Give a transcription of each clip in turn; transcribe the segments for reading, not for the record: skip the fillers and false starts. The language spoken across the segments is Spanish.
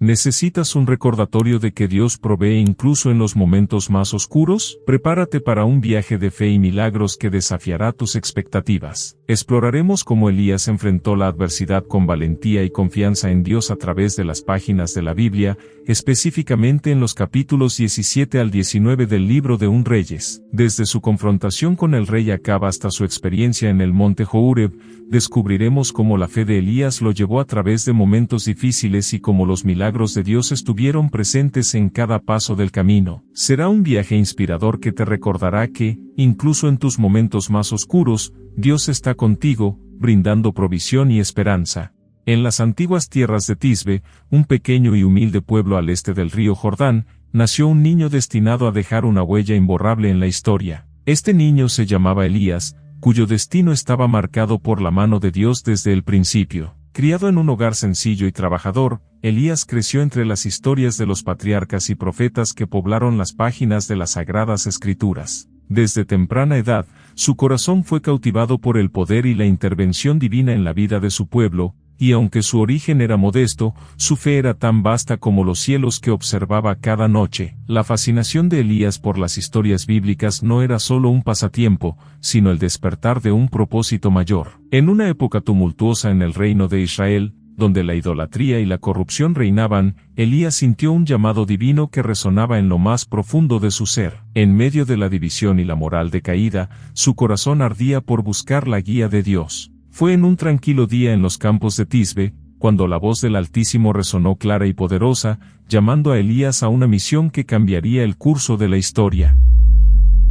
¿Necesitas un recordatorio de que Dios provee incluso en los momentos más oscuros? Prepárate para un viaje de fe y milagros que desafiará tus expectativas. Exploraremos cómo Elías enfrentó la adversidad con valentía y confianza en Dios a través de las páginas de la Biblia, específicamente en los capítulos 17 al 19 del libro de Reyes. Desde su confrontación con el rey Acab hasta su experiencia en el monte Horeb, descubriremos cómo la fe de Elías lo llevó a través de momentos difíciles y cómo los milagros de Dios estuvieron presentes en cada paso del camino. Será un viaje inspirador que te recordará que, incluso en tus momentos más oscuros, Dios está contigo, brindando provisión y esperanza. En las antiguas tierras de Tisbe, un pequeño y humilde pueblo al este del río Jordán, nació un niño destinado a dejar una huella imborrable en la historia. Este niño se llamaba Elías, cuyo destino estaba marcado por la mano de Dios desde el principio. Criado en un hogar sencillo y trabajador, Elías creció entre las historias de los patriarcas y profetas que poblaron las páginas de las Sagradas Escrituras. Desde temprana edad, su corazón fue cautivado por el poder y la intervención divina en la vida de su pueblo, y aunque su origen era modesto, su fe era tan vasta como los cielos que observaba cada noche. La fascinación de Elías por las historias bíblicas no era solo un pasatiempo, sino el despertar de un propósito mayor. En una época tumultuosa en el reino de Israel, donde la idolatría y la corrupción reinaban, Elías sintió un llamado divino que resonaba en lo más profundo de su ser. En medio de la división y la moral decaída, su corazón ardía por buscar la guía de Dios. Fue en un tranquilo día en los campos de Tisbe, cuando la voz del Altísimo resonó clara y poderosa, llamando a Elías a una misión que cambiaría el curso de la historia.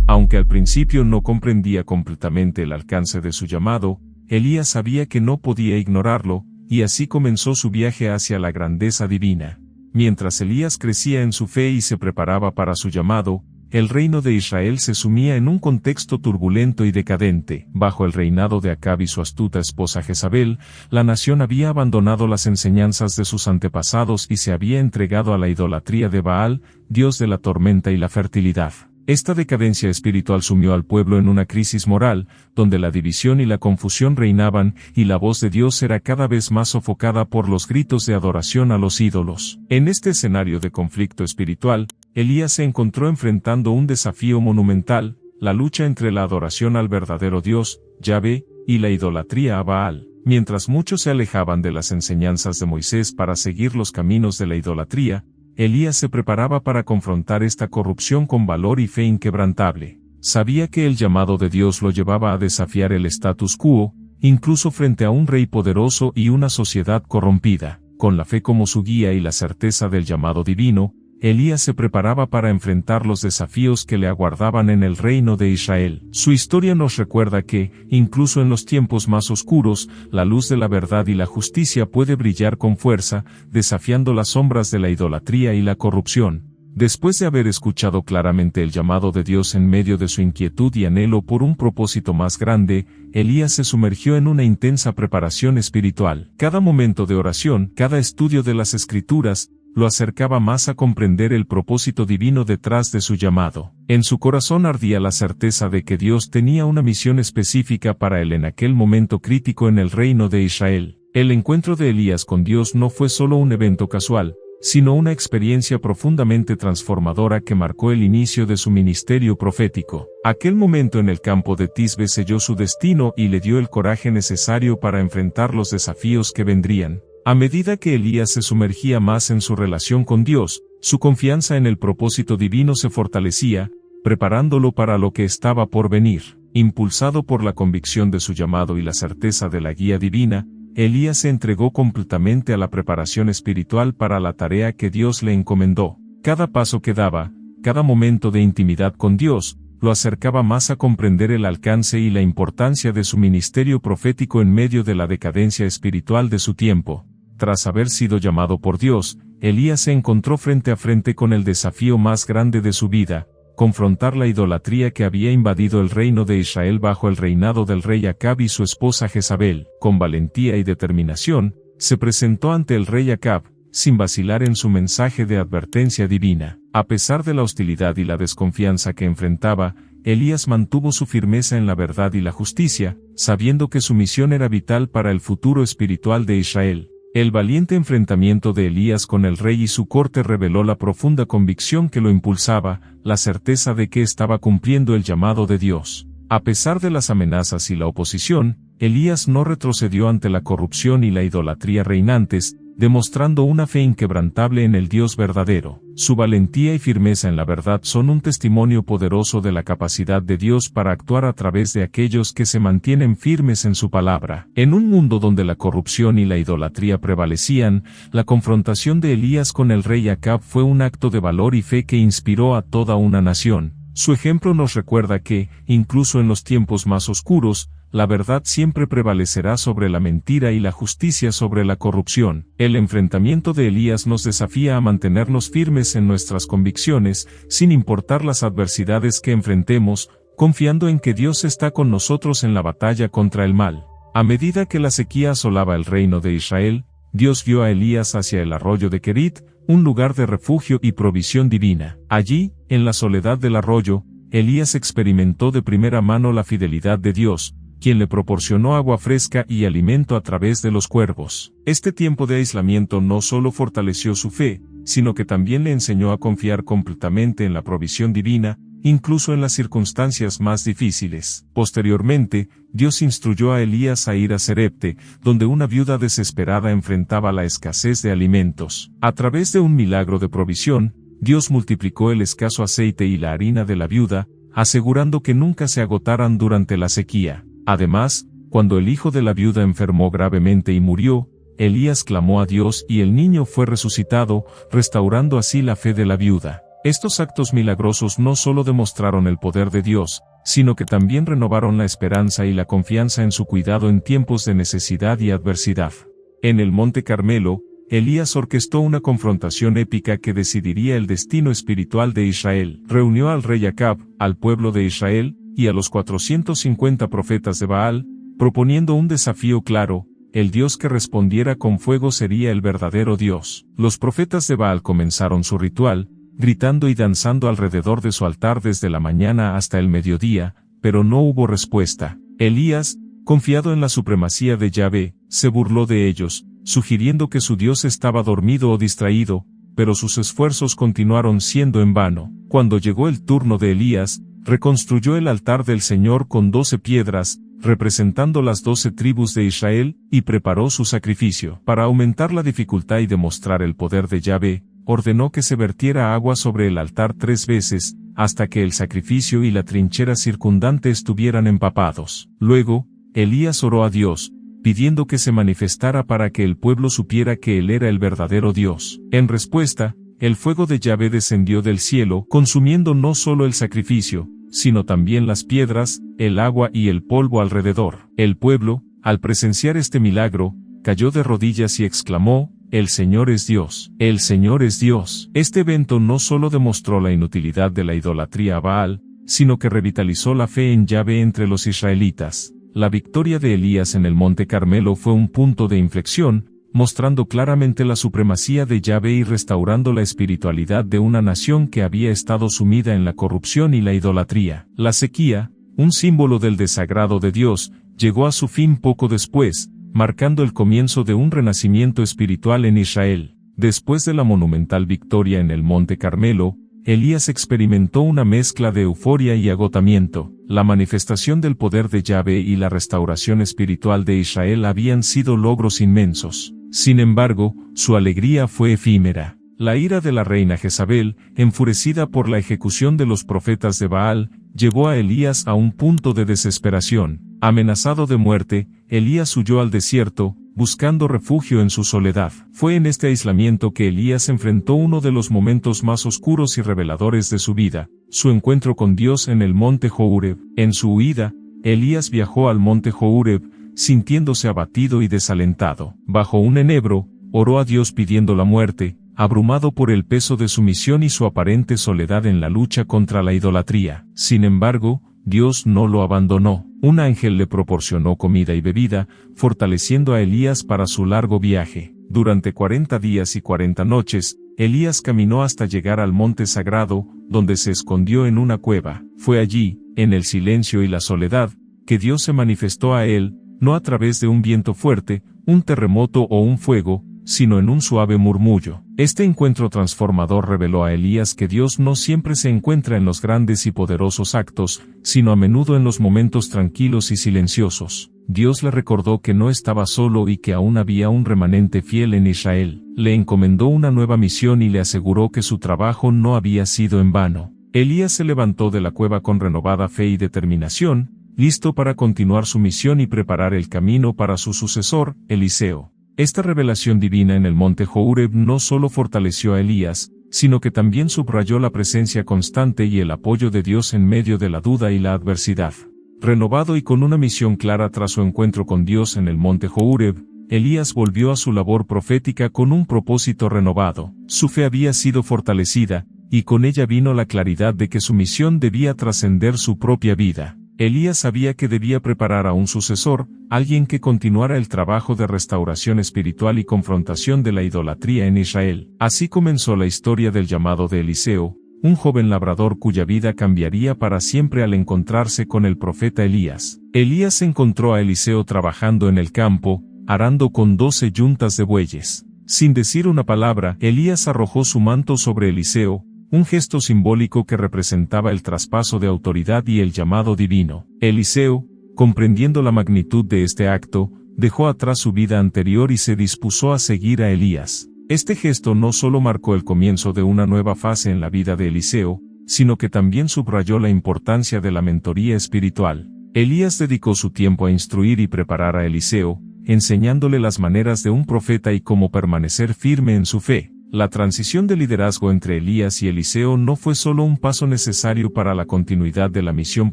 Aunque al principio no comprendía completamente el alcance de su llamado, Elías sabía que no podía ignorarlo, y así comenzó su viaje hacia la grandeza divina. Mientras Elías crecía en su fe y se preparaba para su llamado, el reino de Israel se sumía en un contexto turbulento y decadente. Bajo el reinado de Acab y su astuta esposa Jezabel, la nación había abandonado las enseñanzas de sus antepasados y se había entregado a la idolatría de Baal, dios de la tormenta y la fertilidad. Esta decadencia espiritual sumió al pueblo en una crisis moral, donde la división y la confusión reinaban, y la voz de Dios era cada vez más sofocada por los gritos de adoración a los ídolos. En este escenario de conflicto espiritual, Elías se encontró enfrentando un desafío monumental, la lucha entre la adoración al verdadero Dios, Yahvé, y la idolatría a Baal. Mientras muchos se alejaban de las enseñanzas de Moisés para seguir los caminos de la idolatría, Elías se preparaba para confrontar esta corrupción con valor y fe inquebrantable. Sabía que el llamado de Dios lo llevaba a desafiar el status quo, incluso frente a un rey poderoso y una sociedad corrompida. Con la fe como su guía y la certeza del llamado divino, Elías se preparaba para enfrentar los desafíos que le aguardaban en el reino de Israel. Su historia nos recuerda que, incluso en los tiempos más oscuros, la luz de la verdad y la justicia puede brillar con fuerza, desafiando las sombras de la idolatría y la corrupción. Después de haber escuchado claramente el llamado de Dios en medio de su inquietud y anhelo por un propósito más grande, Elías se sumergió en una intensa preparación espiritual. Cada momento de oración, cada estudio de las Escrituras, lo acercaba más a comprender el propósito divino detrás de su llamado. En su corazón ardía la certeza de que Dios tenía una misión específica para él en aquel momento crítico en el reino de Israel. El encuentro de Elías con Dios no fue solo un evento casual, sino una experiencia profundamente transformadora que marcó el inicio de su ministerio profético. Aquel momento en el campo de Tisbe selló su destino y le dio el coraje necesario para enfrentar los desafíos que vendrían. A medida que Elías se sumergía más en su relación con Dios, su confianza en el propósito divino se fortalecía, preparándolo para lo que estaba por venir. Impulsado por la convicción de su llamado y la certeza de la guía divina, Elías se entregó completamente a la preparación espiritual para la tarea que Dios le encomendó. Cada paso que daba, cada momento de intimidad con Dios, lo acercaba más a comprender el alcance y la importancia de su ministerio profético en medio de la decadencia espiritual de su tiempo. Tras haber sido llamado por Dios, Elías se encontró frente a frente con el desafío más grande de su vida, confrontar la idolatría que había invadido el reino de Israel bajo el reinado del rey Acab y su esposa Jezabel. Con valentía y determinación, se presentó ante el rey Acab, sin vacilar en su mensaje de advertencia divina. A pesar de la hostilidad y la desconfianza que enfrentaba, Elías mantuvo su firmeza en la verdad y la justicia, sabiendo que su misión era vital para el futuro espiritual de Israel. El valiente enfrentamiento de Elías con el rey y su corte reveló la profunda convicción que lo impulsaba, la certeza de que estaba cumpliendo el llamado de Dios. A pesar de las amenazas y la oposición, Elías no retrocedió ante la corrupción y la idolatría reinantes, demostrando una fe inquebrantable en el Dios verdadero. Su valentía y firmeza en la verdad son un testimonio poderoso de la capacidad de Dios para actuar a través de aquellos que se mantienen firmes en su palabra. En un mundo donde la corrupción y la idolatría prevalecían, la confrontación de Elías con el rey Acab fue un acto de valor y fe que inspiró a toda una nación. Su ejemplo nos recuerda que, incluso en los tiempos más oscuros, la verdad siempre prevalecerá sobre la mentira y la justicia sobre la corrupción. El enfrentamiento de Elías nos desafía a mantenernos firmes en nuestras convicciones, sin importar las adversidades que enfrentemos, confiando en que Dios está con nosotros en la batalla contra el mal. A medida que la sequía asolaba el reino de Israel, Dios guió a Elías hacia el arroyo de Kerit, un lugar de refugio y provisión divina. Allí, en la soledad del arroyo, Elías experimentó de primera mano la fidelidad de Dios, quien le proporcionó agua fresca y alimento a través de los cuervos. Este tiempo de aislamiento no solo fortaleció su fe, sino que también le enseñó a confiar completamente en la provisión divina, incluso en las circunstancias más difíciles. Posteriormente, Dios instruyó a Elías a ir a Serepte, donde una viuda desesperada enfrentaba la escasez de alimentos. A través de un milagro de provisión, Dios multiplicó el escaso aceite y la harina de la viuda, asegurando que nunca se agotaran durante la sequía. Además, cuando el hijo de la viuda enfermó gravemente y murió, Elías clamó a Dios y el niño fue resucitado, restaurando así la fe de la viuda. Estos actos milagrosos no solo demostraron el poder de Dios, sino que también renovaron la esperanza y la confianza en su cuidado en tiempos de necesidad y adversidad. En el Monte Carmelo, Elías orquestó una confrontación épica que decidiría el destino espiritual de Israel. Reunió al rey Acab, al pueblo de Israel, y a los 450 profetas de Baal, proponiendo un desafío claro: el Dios que respondiera con fuego sería el verdadero Dios. Los profetas de Baal comenzaron su ritual, gritando y danzando alrededor de su altar desde la mañana hasta el mediodía, pero no hubo respuesta. Elías, confiado en la supremacía de Yahvé, se burló de ellos, sugiriendo que su Dios estaba dormido o distraído, pero sus esfuerzos continuaron siendo en vano. Cuando llegó el turno de Elías, reconstruyó el altar del Señor con 12 piedras, representando las 12 tribus de Israel, y preparó su sacrificio. Para aumentar la dificultad y demostrar el poder de Yahvé, ordenó que se vertiera agua sobre el altar 3 veces, hasta que el sacrificio y la trinchera circundante estuvieran empapados. Luego, Elías oró a Dios, pidiendo que se manifestara para que el pueblo supiera que Él era el verdadero Dios. En respuesta, el fuego de Yahvé descendió del cielo, consumiendo no solo el sacrificio, sino también las piedras, el agua y el polvo alrededor. El pueblo, al presenciar este milagro, cayó de rodillas y exclamó: «El Señor es Dios, el Señor es Dios». Este evento no solo demostró la inutilidad de la idolatría a Baal, sino que revitalizó la fe en Yahvé entre los israelitas. La victoria de Elías en el Monte Carmelo fue un punto de inflexión, mostrando claramente la supremacía de Yahvé y restaurando la espiritualidad de una nación que había estado sumida en la corrupción y la idolatría. La sequía, un símbolo del desagrado de Dios, llegó a su fin poco después, marcando el comienzo de un renacimiento espiritual en Israel. Después de la monumental victoria en el Monte Carmelo, Elías experimentó una mezcla de euforia y agotamiento. La manifestación del poder de Yahvé y la restauración espiritual de Israel habían sido logros inmensos. Sin embargo, su alegría fue efímera. La ira de la reina Jezabel, enfurecida por la ejecución de los profetas de Baal, llevó a Elías a un punto de desesperación. Amenazado de muerte, Elías huyó al desierto, buscando refugio en su soledad. Fue en este aislamiento que Elías enfrentó uno de los momentos más oscuros y reveladores de su vida, su encuentro con Dios en el monte Horeb. En su huida, Elías viajó al monte Horeb, sintiéndose abatido y desalentado. Bajo un enebro, oró a Dios pidiendo la muerte, abrumado por el peso de su misión y su aparente soledad en la lucha contra la idolatría. Sin embargo, Dios no lo abandonó. Un ángel le proporcionó comida y bebida, fortaleciendo a Elías para su largo viaje. Durante 40 días y 40 noches, Elías caminó hasta llegar al monte sagrado, donde se escondió en una cueva. Fue allí, en el silencio y la soledad, que Dios se manifestó a él, no a través de un viento fuerte, un terremoto o un fuego, sino en un suave murmullo. Este encuentro transformador reveló a Elías que Dios no siempre se encuentra en los grandes y poderosos actos, sino a menudo en los momentos tranquilos y silenciosos. Dios le recordó que no estaba solo y que aún había un remanente fiel en Israel. Le encomendó una nueva misión y le aseguró que su trabajo no había sido en vano. Elías se levantó de la cueva con renovada fe y determinación, listo para continuar su misión y preparar el camino para su sucesor, Eliseo. Esta revelación divina en el monte Horeb no solo fortaleció a Elías, sino que también subrayó la presencia constante y el apoyo de Dios en medio de la duda y la adversidad. Renovado y con una misión clara tras su encuentro con Dios en el monte Horeb, Elías volvió a su labor profética con un propósito renovado. Su fe había sido fortalecida, y con ella vino la claridad de que su misión debía trascender su propia vida. Elías sabía que debía preparar a un sucesor, alguien que continuara el trabajo de restauración espiritual y confrontación de la idolatría en Israel. Así comenzó la historia del llamado de Eliseo, un joven labrador cuya vida cambiaría para siempre al encontrarse con el profeta Elías. Elías encontró a Eliseo trabajando en el campo, arando con 12 yuntas de bueyes. Sin decir una palabra, Elías arrojó su manto sobre Eliseo, un gesto simbólico que representaba el traspaso de autoridad y el llamado divino. Eliseo, comprendiendo la magnitud de este acto, dejó atrás su vida anterior y se dispuso a seguir a Elías. Este gesto no solo marcó el comienzo de una nueva fase en la vida de Eliseo, sino que también subrayó la importancia de la mentoría espiritual. Elías dedicó su tiempo a instruir y preparar a Eliseo, enseñándole las maneras de un profeta y cómo permanecer firme en su fe. La transición de liderazgo entre Elías y Eliseo no fue solo un paso necesario para la continuidad de la misión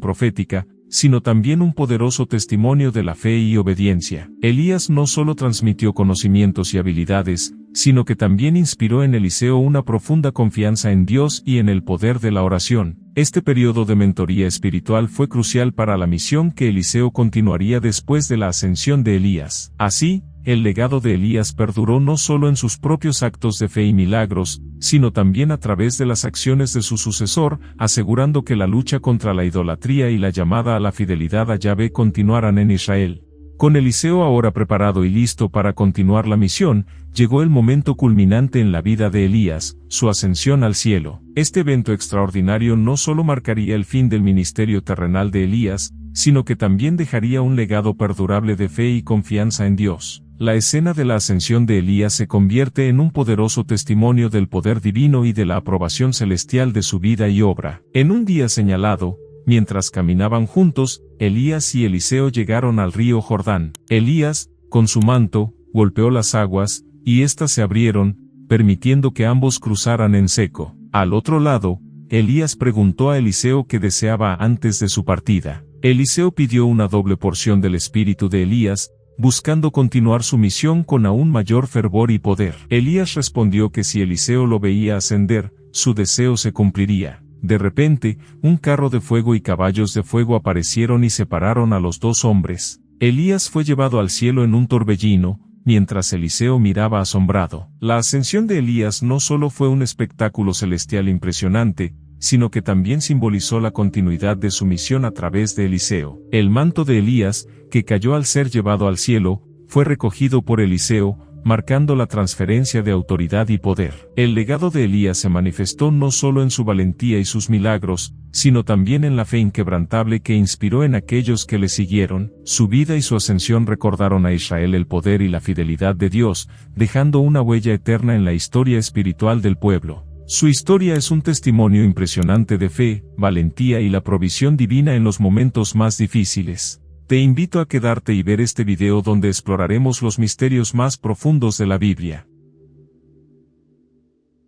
profética, sino también un poderoso testimonio de la fe y obediencia. Elías no solo transmitió conocimientos y habilidades, sino que también inspiró en Eliseo una profunda confianza en Dios y en el poder de la oración. Este periodo de mentoría espiritual fue crucial para la misión que Eliseo continuaría después de la ascensión de Elías. Así, el legado de Elías perduró no solo en sus propios actos de fe y milagros, sino también a través de las acciones de su sucesor, asegurando que la lucha contra la idolatría y la llamada a la fidelidad a Yahvé continuaran en Israel. Con Eliseo ahora preparado y listo para continuar la misión, llegó el momento culminante en la vida de Elías, su ascensión al cielo. Este evento extraordinario no solo marcaría el fin del ministerio terrenal de Elías, sino que también dejaría un legado perdurable de fe y confianza en Dios. La escena de la ascensión de Elías se convierte en un poderoso testimonio del poder divino y de la aprobación celestial de su vida y obra. En un día señalado, mientras caminaban juntos, Elías y Eliseo llegaron al río Jordán. Elías, con su manto, golpeó las aguas, y éstas se abrieron, permitiendo que ambos cruzaran en seco. Al otro lado, Elías preguntó a Eliseo qué deseaba antes de su partida. Eliseo pidió una doble porción del espíritu de Elías, buscando continuar su misión con aún mayor fervor y poder. Elías respondió que si Eliseo lo veía ascender, su deseo se cumpliría. De repente, un carro de fuego y caballos de fuego aparecieron y separaron a los dos hombres. Elías fue llevado al cielo en un torbellino, mientras Eliseo miraba asombrado. La ascensión de Elías no solo fue un espectáculo celestial impresionante, sino que también simbolizó la continuidad de su misión a través de Eliseo. El manto de Elías, que cayó al ser llevado al cielo, fue recogido por Eliseo, marcando la transferencia de autoridad y poder. El legado de Elías se manifestó no solo en su valentía y sus milagros, sino también en la fe inquebrantable que inspiró en aquellos que le siguieron. Su vida y su ascensión recordaron a Israel el poder y la fidelidad de Dios, dejando una huella eterna en la historia espiritual del pueblo. Su historia es un testimonio impresionante de fe, valentía y la provisión divina en los momentos más difíciles. Te invito a quedarte y ver este video donde exploraremos los misterios más profundos de la Biblia.